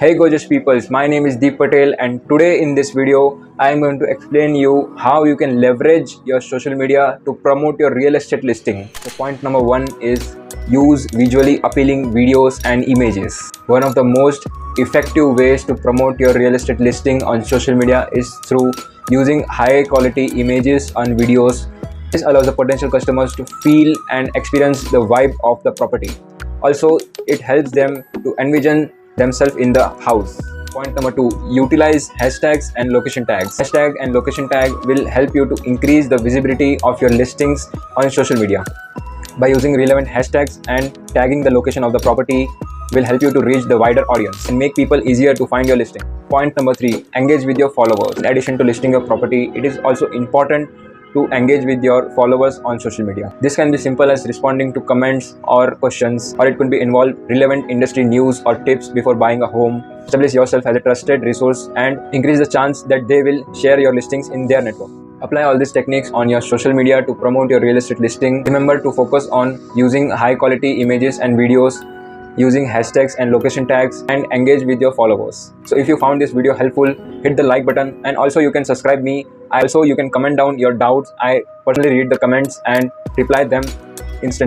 Hey gorgeous peoples, my name is Deep Patel and today in this video I am going to explain you how you can leverage your social media to promote your real estate listing. So point number 1 is use visually appealing videos and images. One of the most effective ways to promote your real estate listing on social media is through using high quality images and videos. This allows the potential customers to feel and experience the vibe of the property. Also, it helps them to envision themselves in the house. Point number 2, utilize hashtags and location tags. Hashtag and location tag will help you to increase the visibility of your listings on social media. By using relevant hashtags and tagging the location of the property will help you to reach the wider audience and make people easier to find your listing. Point number 3, engage with your followers. In addition to listing your property, it is also important to engage with your followers on social media. This can be simple as responding to comments or questions, or it could be involve relevant industry news or tips before buying a home. Establish yourself as a trusted resource and increase the chance that they will share your listings in their network. Apply all these techniques on your social media to promote your real estate listing. Remember to focus on using high quality images and videos, using hashtags and location tags, and engage with your followers. So if you found this video helpful, hit the like button, and also you can subscribe me. Also you can comment down your doubts. I personally read the comments and reply them instantly.